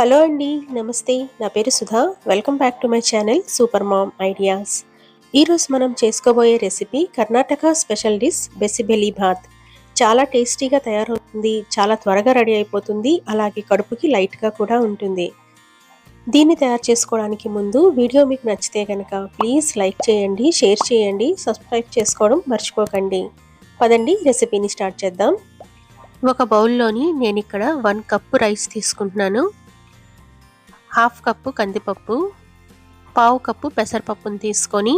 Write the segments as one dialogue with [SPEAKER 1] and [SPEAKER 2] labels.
[SPEAKER 1] Hello అండి. నమస్తే. నా పేరు Sudha. Welcome back to my channel super mom ideas. ఈరోజు మనం చేసుకోబోయే recipe Karnataka special dish bisibele bath. చాలా టేస్టీగా తయారవుతుంది, చాలా త్వరగా రెడీ అయిపోతుంది, అలాగే కడుపుకి లైట్గా కూడా ఉంటుంది. దీన్ని తయారు చేసుకోవడానికి ముందు వీడియో మీకు నచ్చితే కనుక ప్లీజ్ లైక్ చేయండి, షేర్ చేయండి, సబ్స్క్రైబ్ చేసుకోవడం మర్చిపోకండి. పదండి రెసిపీని స్టార్ట్ చేద్దాం. ఒక బౌల్లోని నేను ఇక్కడ 1 కప్పు రైస్ తీసుకుంటున్నాను. హాఫ్ కప్పు కందిపప్పు, పావు కప్పు పెసరపప్పును తీసుకొని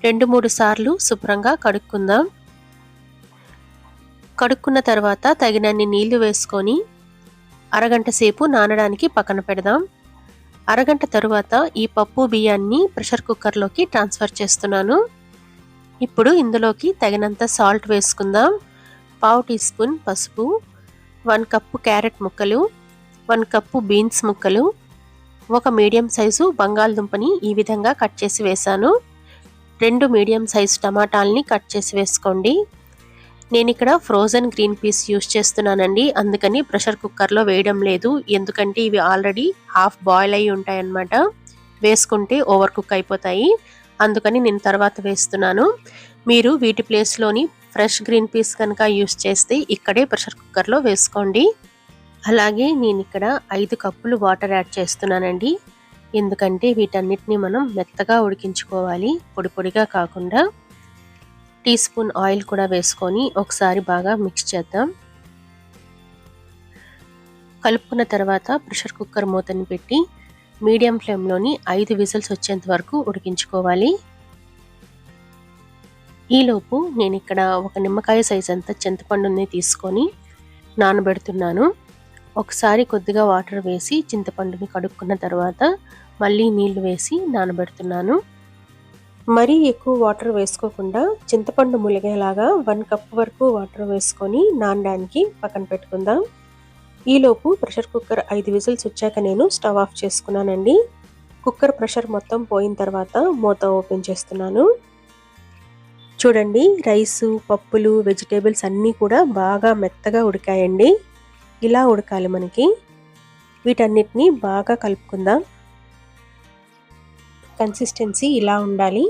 [SPEAKER 1] 2-3 సార్లు శుభ్రంగా కడుక్కుందాం. కడుక్కున్న తర్వాత తగినన్ని నీళ్లు వేసుకొని అరగంట సేపు నానడానికి పక్కన పెడదాం. అరగంట తరువాత ఈ పప్పు బియ్యాన్ని ప్రెషర్ కుక్కర్లోకి ట్రాన్స్ఫర్ చేస్తున్నాను. ఇప్పుడు ఇందులోకి తగినంత సాల్ట్ వేసుకుందాం. పావు టీ స్పూన్ పసుపు, 1 కప్పు క్యారెట్ ముక్కలు, 1 కప్పు బీన్స్ ముక్కలు, ఒక మీడియం సైజు బంగాళదుంపని ఈ విధంగా కట్ చేసి వేసాను. 2 మీడియం సైజు టమాటాలని కట్ చేసి వేసుకోండి. నేను ఇక్కడ ఫ్రోజన్ గ్రీన్ పీస్ యూస్ చేస్తున్నానండి, అందుకని ప్రెషర్ కుక్కర్లో వేయడం లేదు. ఎందుకంటే ఇవి ఆల్రెడీ హాఫ్ బాయిల్ అయి ఉంటాయి అన్నమాట. వేసుకుంటే ఓవర్ కుక్ అయిపోతాయి, అందుకని నేను తర్వాత వేస్తున్నాను. మీరు వీటి ప్లేస్లోని ఫ్రెష్ గ్రీన్ పీస్ కనుక యూస్ చేస్తే ఇక్కడే ప్రెషర్ కుక్కర్లో వేసుకోండి. అలాగే నేను ఇక్కడ 5 కప్పులు వాటర్ యాడ్ చేస్తున్నానండి, ఎందుకంటే వీటన్నిటిని మనం మెత్తగా ఉడికించుకోవాలి, పొడి పొడిగా కాకుండా. టీ స్పూన్ ఆయిల్ కూడా వేసుకొని ఒకసారి బాగా మిక్స్ చేద్దాం. కలుపుకున్న తర్వాత ప్రెషర్ కుక్కర్ మూతని పెట్టి మీడియం ఫ్లేమ్లోని 5 విజిల్స్ వచ్చేంత వరకు ఉడికించుకోవాలి. ఈలోపు నేను ఇక్కడ ఒక నిమ్మకాయ సైజ్ అంత చింతపండుని తీసుకొని నానబెడుతున్నాను. ఒకసారి కొద్దిగా వాటర్ వేసి చింతపండుని కడుక్కున్న తర్వాత మళ్ళీ నీళ్లు వేసి నానబెడుతున్నాను. మరీ ఎక్కువ వాటర్ వేసుకోకుండా చింతపండు ములిగేలాగా 1 కప్ వరకు వాటర్ వేసుకొని నానడానికి పక్కన పెట్టుకుందాం. ఈలోపు ప్రెషర్ కుక్కర్ 5 విజిల్స్ వచ్చాక నేను స్టవ్ ఆఫ్ చేసుకున్నానండి. కుక్కర్ ప్రెషర్ మొత్తం పోయిన తర్వాత మూత ఓపెన్ చేస్తున్నాను. చూడండి, రైసు, పప్పులు, వెజిటేబుల్స్ అన్నీ కూడా బాగా మెత్తగా ఉడికాయండి. ఇలా ఉడకాలి మనకి. వీటన్నిటిని బాగా కలుపుకుందాం. కన్సిస్టెన్సీ ఇలా ఉండాలి.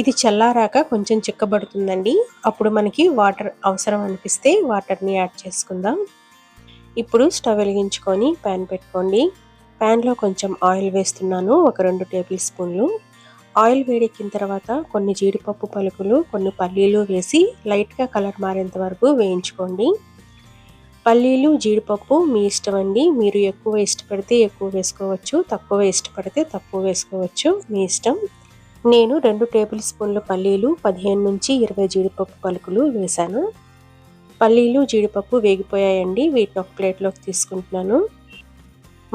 [SPEAKER 1] ఇది చల్లారాక కొంచెం చిక్కబడుతుందండి. అప్పుడు మనకి వాటర్ అవసరం అనిపిస్తే వాటర్ని యాడ్ చేసుకుందాం. ఇప్పుడు స్టవ్ వెలిగించుకొని ప్యాన్ పెట్టుకోండి. ప్యాన్లో కొంచెం ఆయిల్ వేస్తున్నాను, ఒక 2 టేబుల్ స్పూన్లు. ఆయిల్ వేడెక్కిన తర్వాత కొన్ని జీడిపప్పు పలుకులు, కొన్ని పల్లీలు వేసి లైట్గా కలర్ మారేంత వరకు వేయించుకోండి. పల్లీలు, జీడిపప్పు మీ ఇష్టం అండి. మీరు ఎక్కువ ఇష్టపడితే ఎక్కువ వేసుకోవచ్చు, తక్కువ ఇష్టపడితే తక్కువ వేసుకోవచ్చు, మీ ఇష్టం. నేను 2 టేబుల్ స్పూన్ల పల్లీలు, 15 నుంచి 20 జీడిపప్పు పలుకులు వేశాను. పల్లీలు, జీడిపప్పు వేగిపోయాయండి. వీటిని ఒక ప్లేట్లోకి తీసుకుంటున్నాను.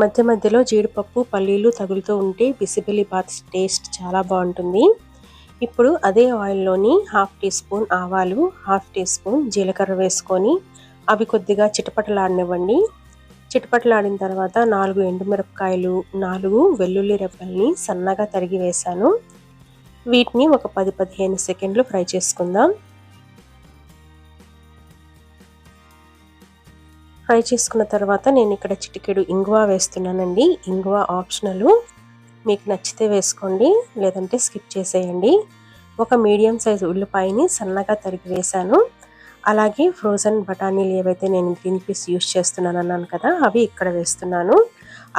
[SPEAKER 1] మధ్య మధ్యలో జీడిపప్పు, పల్లీలు తగులుతూ ఉంటే బిసిబెలి బాత్ టేస్ట్ చాలా బాగుంటుంది. ఇప్పుడు అదే ఆయిల్లోని హాఫ్ టీ స్పూన్ ఆవాలు, హాఫ్ టీ స్పూన్ జీలకర్ర వేసుకొని అవి కొద్దిగా చిటపటలాడనివ్వండి. చిటపటలాడిన తర్వాత 4 ఎండుమిరపకాయలు, 4 వెల్లుల్లి రెబ్బల్ని సన్నగా తరిగి వేశాను. వీటిని ఒక 10-15 సెకండ్లు ఫ్రై చేసుకుందాం. ఫ్రై చేసుకున్న తర్వాత నేను ఇక్కడ చిటికెడు ఇంగువ వేస్తున్నానండి. ఇంగువ ఆప్షనల్, మీకు నచ్చితే వేసుకోండి, లేదంటే స్కిప్ చేసేయండి. ఒక మీడియం సైజు ఉల్లిపాయని సన్నగా తరిగి వేశాను. అలాగే ఫ్రోజన్ బఠానీలు ఏవైతే నేను గ్రీన్ పీస్ యూస్ చేస్తున్నాను అన్నాను కదా, అవి ఇక్కడ వేస్తున్నాను.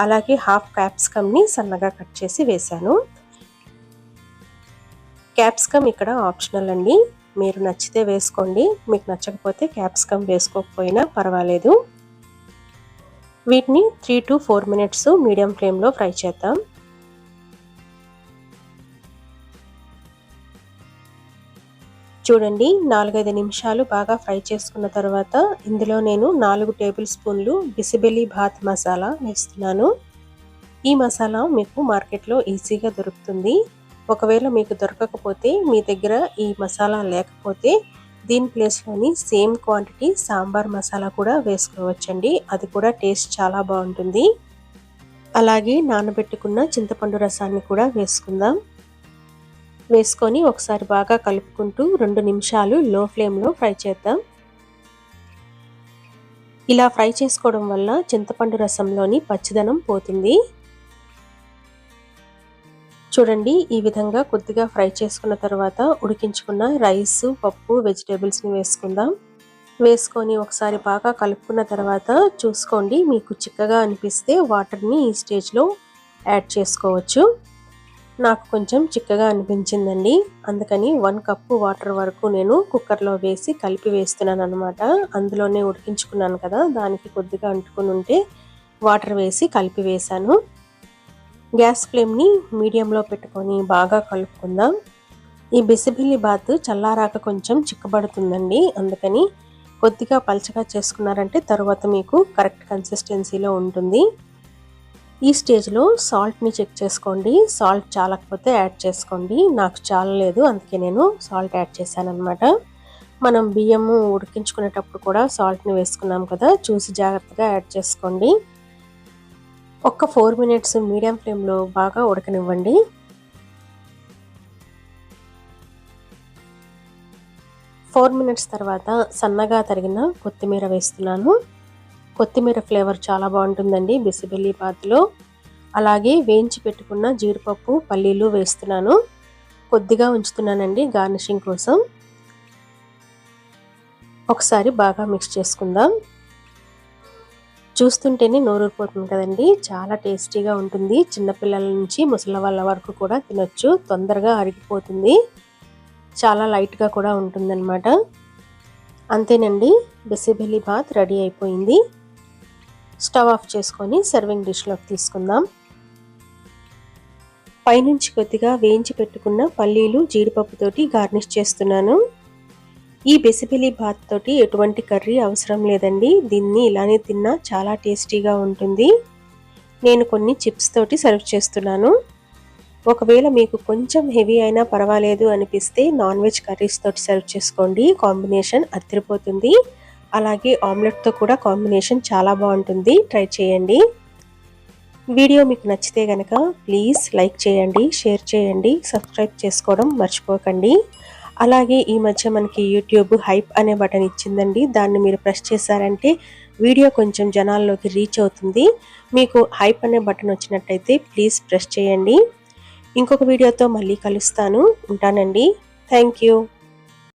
[SPEAKER 1] అలాగే హాఫ్ క్యాప్సికమ్ని సన్నగా కట్ చేసి వేశాను. క్యాప్సికమ్ ఇక్కడ ఆప్షనల్ అండి, మీరు నచ్చితే వేసుకోండి, మీకు నచ్చకపోతే క్యాప్సికమ్ వేసుకోకపోయినా పర్వాలేదు. వీటిని 3 to 4 మినిట్స్ మీడియం ఫ్లేమ్లో ఫ్రై చేద్దాం. చూడండి, 4-5 నిమిషాలు బాగా ఫ్రై చేసుకున్న తర్వాత ఇందులో నేను 4 టేబుల్ స్పూన్లు బిసిబెలి భాత్ మసాలా వేస్తున్నాను. ఈ మసాలా మీకు మార్కెట్లో ఈజీగా దొరుకుతుంది. ఒకవేళ మీకు దొరకకపోతే, మీ దగ్గర ఈ మసాలా లేకపోతే దీని ప్లేస్లోని సేమ్ క్వాంటిటీ సాంబార్ మసాలా కూడా వేసుకోవచ్చండి. అది కూడా టేస్ట్ చాలా బాగుంటుంది. అలాగే నానబెట్టుకున్న చింతపండు రసాన్ని కూడా వేసుకుందాం. వేసుకొని ఒకసారి బాగా కలుపుకుంటూ 2 నిమిషాలు లో ఫ్లేమ్లో ఫ్రై చేద్దాం. ఇలా ఫ్రై చేసుకోవడం వల్ల చింతపండు రసంలోని పచ్చిదనం పోతుంది. చూడండి, ఈ విధంగా కొద్దిగా ఫ్రై చేసుకున్న తర్వాత ఉడికించుకున్న రైస్, పప్పు, వెజిటేబుల్స్ని వేసుకుందాం. వేసుకొని ఒకసారి బాగా కలుపుకున్న తర్వాత చూసుకోండి, మీకు చిక్కగా అనిపిస్తే వాటర్ని ఈ స్టేజ్లో యాడ్ చేసుకోవచ్చు. నాకు కొంచెం చిక్కగా అనిపించిందండి, అందుకని 1 కప్పు వాటర్ వరకు నేను కుక్కర్లో వేసి కలిపి వేస్తున్నాను అనమాట. అందులోనే ఉడికించుకున్నాను కదా, దానికి కొద్దిగా అంటుకుని ఉంటే వాటర్ వేసి కలిపి వేశాను. గ్యాస్ ఫ్లేమ్ని మీడియంలో పెట్టుకొని బాగా కలుపుకుందాం. ఈ బిసిబిల్లి బాత్ చల్లారాక కొంచెం చిక్కబడుతుందండి, అందుకని కొద్దిగా పలచగా చేసుకున్నారంటే తర్వాత మీకు కరెక్ట్ కన్సిస్టెన్సీలో ఉంటుంది. ఈ స్టేజ్లో సాల్ట్ని చెక్ చేసుకోండి. సాల్ట్ చాలకపోతే యాడ్ చేసుకోండి. నాకు చాలలేదు, అందుకే నేను సాల్ట్ యాడ్ చేశాను అనమాట. మనం బియ్యము ఉడికించుకునేటప్పుడు కూడా సాల్ట్ని వేసుకున్నాం కదా, చూసి జాగ్రత్తగా యాడ్ చేసుకోండి. ఒక్క 4 మినిట్స్ మీడియం ఫ్లేమ్లో బాగా ఉడకనివ్వండి. మినిట్స్ తర్వాత సన్నగా తరిగిన కొత్తిమీర వేస్తున్నాను. కొత్తిమీర ఫ్లేవర్ చాలా బాగుంటుందండి బిసిబెల్లి బాత్లో. అలాగే వేయించి పెట్టుకున్న జీడిపప్పు, పల్లీలు వేస్తున్నాను. కొద్దిగా ఉంచుతున్నానండి గార్నిషింగ్ కోసం. ఒకసారి బాగా మిక్స్ చేసుకుందాం. చూస్తుంటేనే నోరూరిపోతుంది కదండి, చాలా టేస్టీగా ఉంటుంది. చిన్నపిల్లల నుంచి ముసలి వాళ్ళ వరకు కూడా తినొచ్చు. తొందరగా అరిగిపోతుంది, చాలా లైట్గా కూడా ఉంటుందన్నమాట. అంతేనండి, బిసిబెల్లి బాత్ రెడీ అయిపోయింది. స్టవ్ ఆఫ్ చేసుకొని సర్వింగ్ డిష్లోకి తీసుకుందాం. పైనుంచి కొద్దిగా వేయించి పెట్టుకున్న పల్లీలు, జీడిపప్పుతోటి గార్నిష్ చేస్తున్నాను. ఈ బిసిబెల్లి బాత్ తోటి ఎటువంటి కర్రీ అవసరం లేదండి, దీన్ని ఇలానే తిన్నా చాలా టేస్టీగా ఉంటుంది. నేను కొన్ని చిప్స్ తోటి సర్వ్ చేస్తున్నాను. ఒకవేళ మీకు కొంచెం హెవీ అయినా పర్వాలేదు అనిపిస్తే నాన్ వెజ్ కర్రీస్ తోటి సర్వ్ చేసుకోండి, కాంబినేషన్ అదిరిపోతుంది. అలాగే ఆమ్లెట్తో కూడా కాంబినేషన్ చాలా బాగుంటుంది, ట్రై చేయండి. వీడియో మీకు నచ్చితే కనుక ప్లీజ్ లైక్ చేయండి, షేర్ చేయండి, సబ్స్క్రైబ్ చేసుకోవడం మర్చిపోకండి. అలాగే ఈ మధ్య మనకి యూట్యూబ్ హైప్ అనే బటన్ ఇచ్చిందండి, దాన్ని మీరు ప్రెస్ చేశారంటే వీడియో కొంచెం జనాల్లోకి రీచ్ అవుతుంది. మీకు హైప్ అనే బటన్ వచ్చినట్టయితే ప్లీజ్ ప్రెస్ చేయండి. ఇంకొక వీడియోతో మళ్ళీ కలుస్తాను. ఉంటానండి. Thank you.